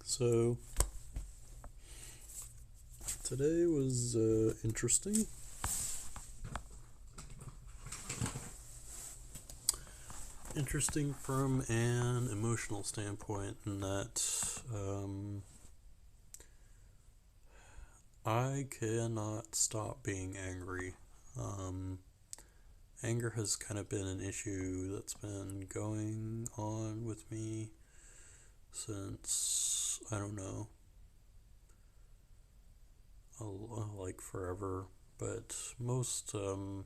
So today was interesting. Interesting from an emotional standpoint, in that I cannot stop being angry. Um, Anger has kind of been an issue that's been going on with me since, I don't know, like forever. But most, kind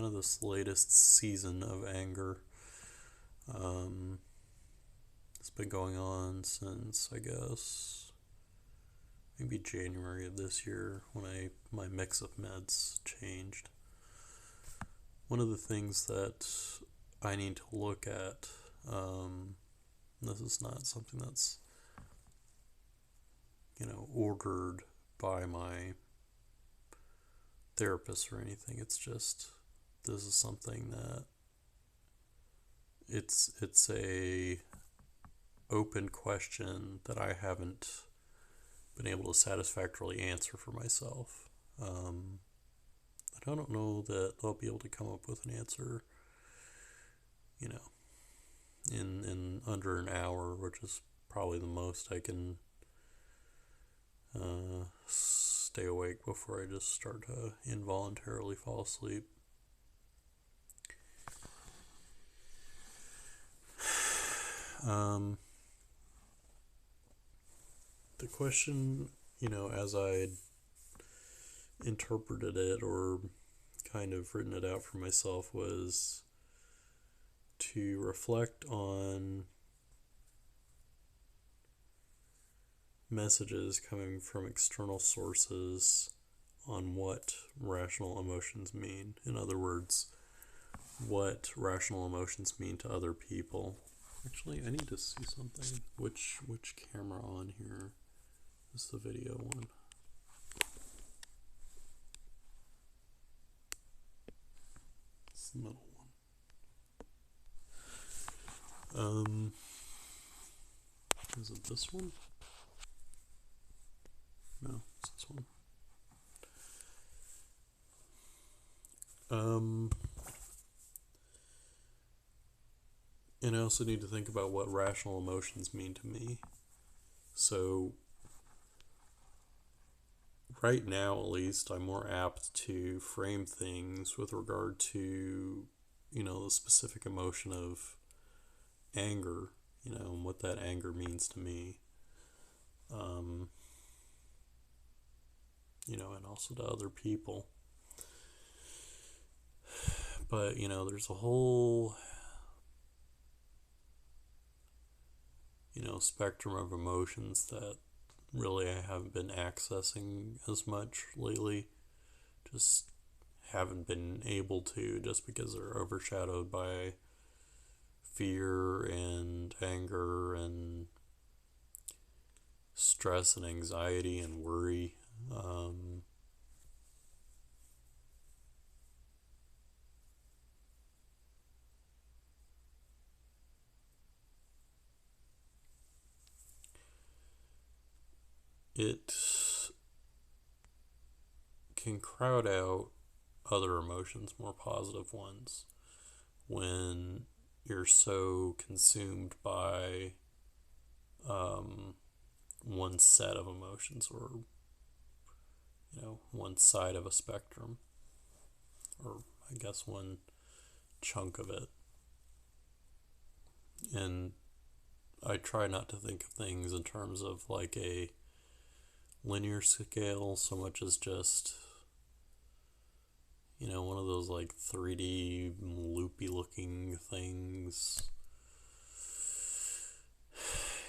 of this latest season of anger, um, it's been going on since, I guess, maybe January of this year, when my mix of meds changed. One of the things that I need to look at, this is not something that's, ordered by my therapist or anything. It's just, this is something that it's a open question that I haven't been able to satisfactorily answer for myself. I don't know that I'll be able to come up with an answer, you know, in under an hour, which is probably the most I can stay awake before I just start to involuntarily fall asleep. Um, the question, as I interpreted it or kind of written it out for myself, was to reflect on messages coming from external sources on what rational emotions mean. In other words, what rational emotions mean to other people. Actually, I need to see something. Which camera on here is the video one? It's the middle one. Is it this one? No, it's this one. And I also need to think about what rational emotions mean to me. So, right now at least, I'm more apt to frame things with regard to, the specific emotion of anger, and what that anger means to me. And also to other people. But, there's a whole, spectrum of emotions that really I haven't been accessing as much lately. Just haven't been able to, just because they're overshadowed by fear and anger and stress and anxiety and worry. It can crowd out other emotions, more positive ones, when you're so consumed by one set of emotions, or one side of a spectrum, or I guess one chunk of it. And I try not to think of things in terms of like a linear scale so much as just, one of those like 3D loopy looking things,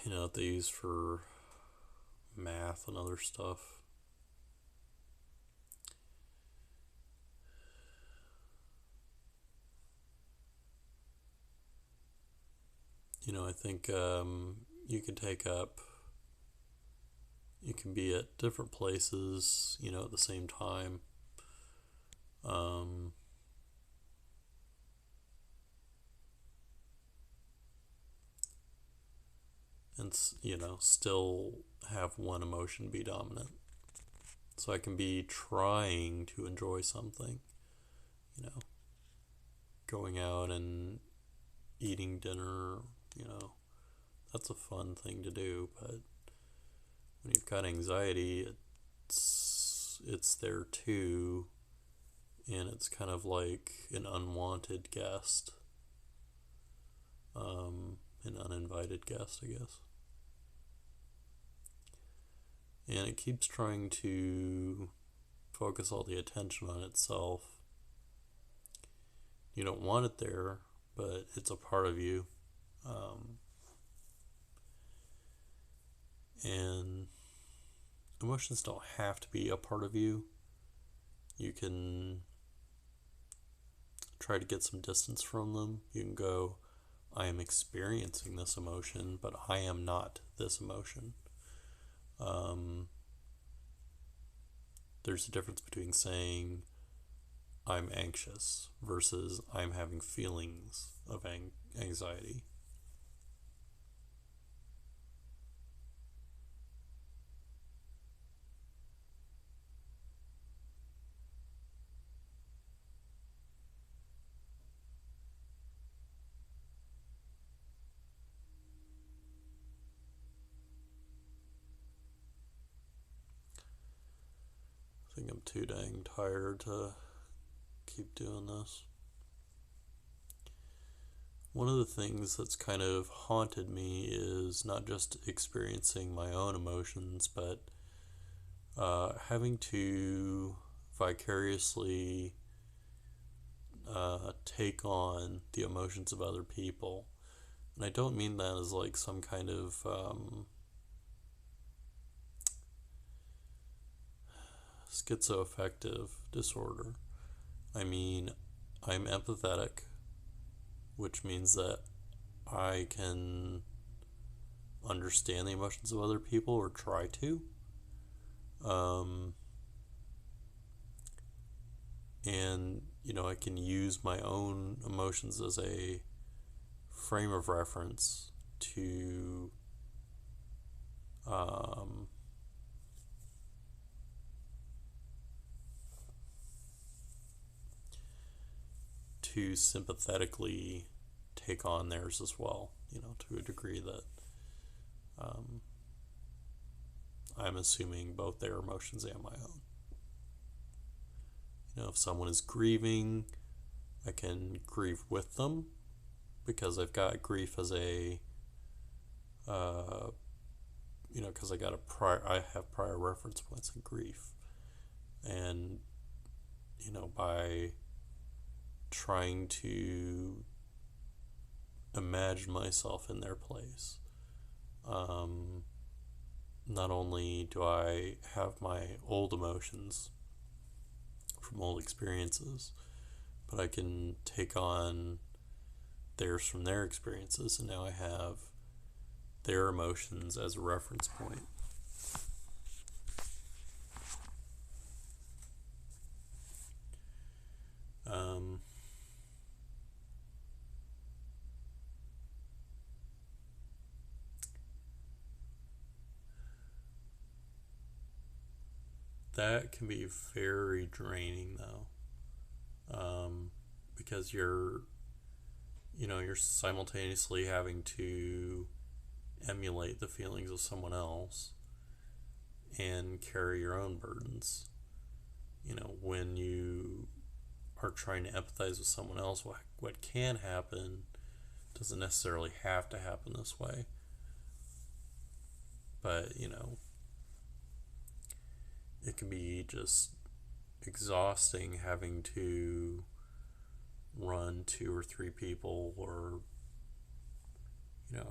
that they use for math and other stuff. I think you can be at different places, at the same time. Um, and still have one emotion be dominant. So I can be trying to enjoy something, you know, going out and eating dinner, you know, that's a fun thing to do. But when you've got anxiety, it's there too, and it's kind of like an unwanted guest, an uninvited guest, I guess. And it keeps trying to focus all the attention on itself. You don't want it there, but it's a part of you. Um, and emotions don't have to be a part of you. You can try to get some distance from them. You can go, I am experiencing this emotion, but I am not this emotion. Um, there's a difference between saying I'm anxious versus I'm having feelings of anxiety. I think I'm too dang tired to keep doing this. One of the things that's kind of haunted me is not just experiencing my own emotions, but having to vicariously take on the emotions of other people. And I don't mean that as like some kind of schizoaffective disorder. I mean, I'm empathetic, which means that I can understand the emotions of other people or try to. Um, and, I can use my own emotions as a frame of reference to um, to sympathetically take on theirs as well, to a degree that um, I'm assuming both their emotions and my own. If someone is grieving, I can grieve with them because I've got grief as a, uh, because I have prior reference points in grief. And, by trying to imagine myself in their place, not only do I have my old emotions from old experiences, but I can take on theirs from their experiences, and now I have their emotions as a reference point. Um, that can be very draining, though, because you're simultaneously having to emulate the feelings of someone else and carry your own burdens. When you are trying to empathize with someone else, what can happen doesn't necessarily have to happen this way. But, it can be just exhausting having to run two or three people, or,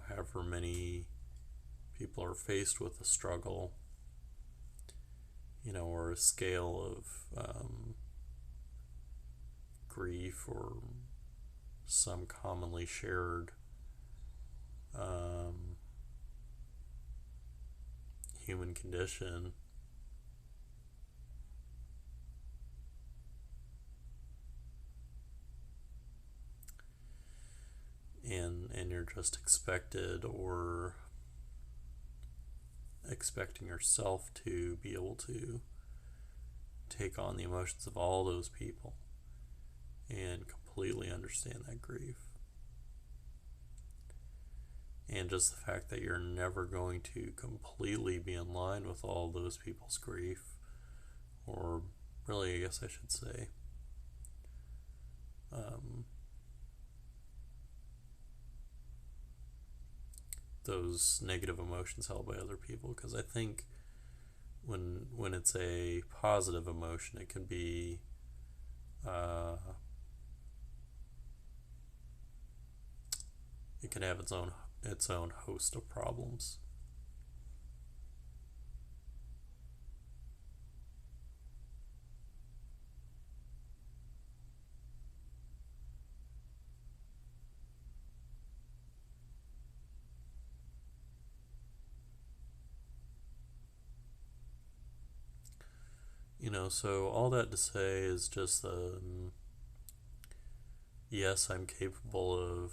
however many people are faced with a struggle, or a scale of grief or some commonly shared um, human condition. And you're just expected or expecting yourself to be able to take on the emotions of all those people and completely understand that grief. And just the fact that you're never going to completely be in line with all those people's grief, or really, I guess I should say, um, those negative emotions held by other people. Because I think when it's a positive emotion, it can be uh, it can have its own host of problems. So all that to say is just yes, I'm capable of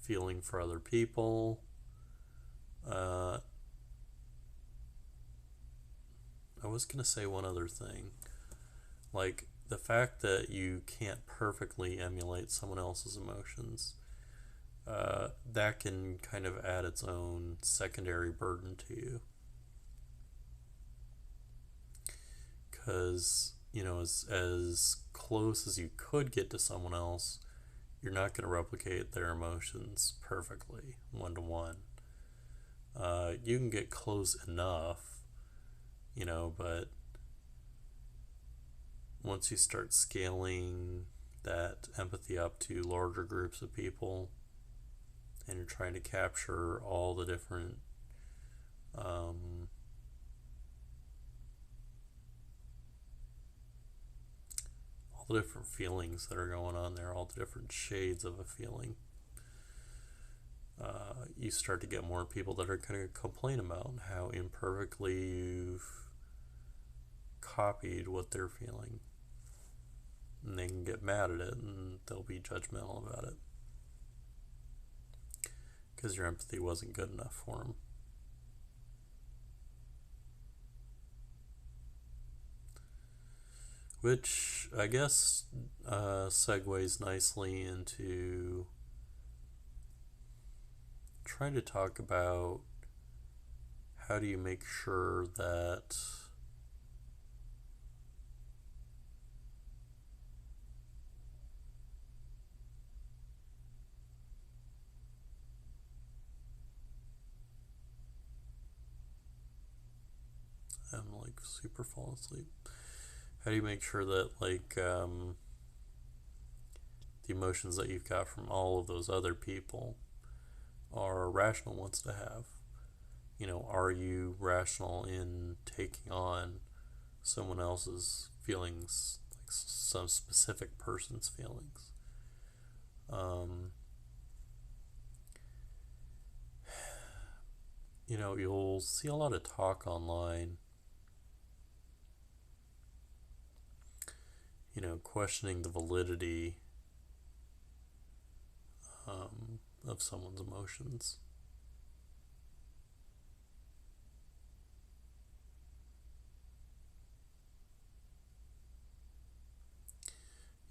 feeling for other people. Uh, I was gonna say one other thing, like the fact that you can't perfectly emulate someone else's emotions. That can kind of add its own secondary burden to you, because as close as you could get to someone else, you're not going to replicate their emotions perfectly one to one. You can get close enough, but once you start scaling that empathy up to larger groups of people, and you're trying to capture um, all the different feelings that are going on there, all the different shades of a feeling, you start to get more people that are going to complain about how imperfectly you've copied what they're feeling. And they can get mad at it and they'll be judgmental about it because your empathy wasn't good enough for them. Which I guess segues nicely into trying to talk about how do you make sure that I'm like super falling asleep. How do you make sure that the emotions that you've got from all of those other people are rational ones to have? Are you rational in taking on someone else's feelings, like some specific person's feelings? Um, you'll see a lot of talk online, questioning the validity of someone's emotions.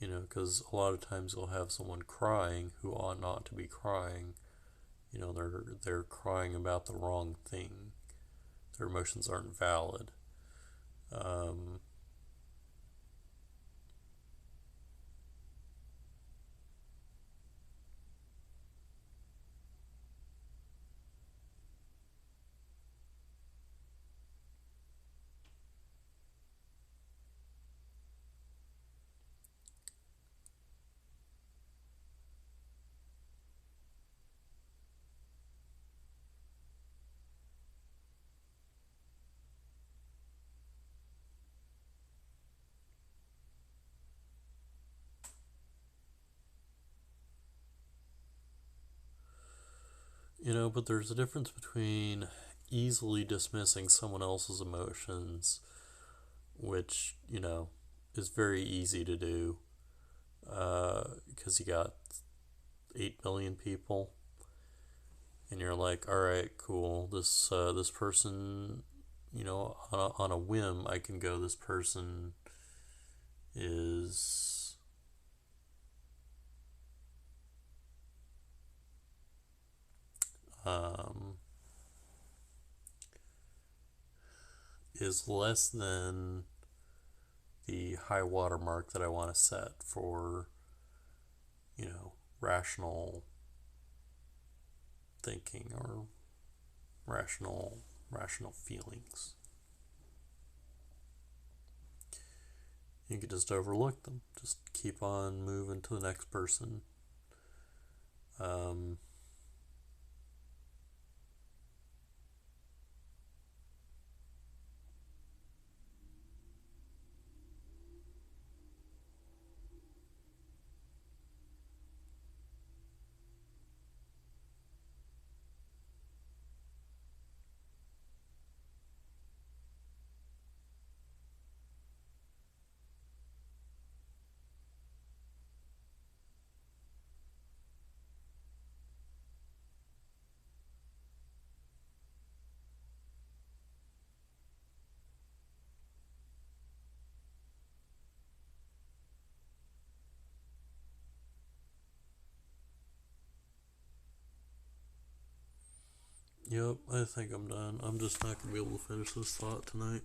Because a lot of times you'll have someone crying who ought not to be crying. They're crying about the wrong thing. Their emotions aren't valid. Um, but there's a difference between easily dismissing someone else's emotions, which, is very easy to do because you got 8 billion people, and you're like, all right, cool. This person, on a whim, I can go. This person is um, is less than the high water mark that I want to set for, rational thinking or rational feelings. You could just overlook them. Just keep on moving to the next person. Um, yep, I think I'm done. I'm just not going to be able to finish this thought tonight.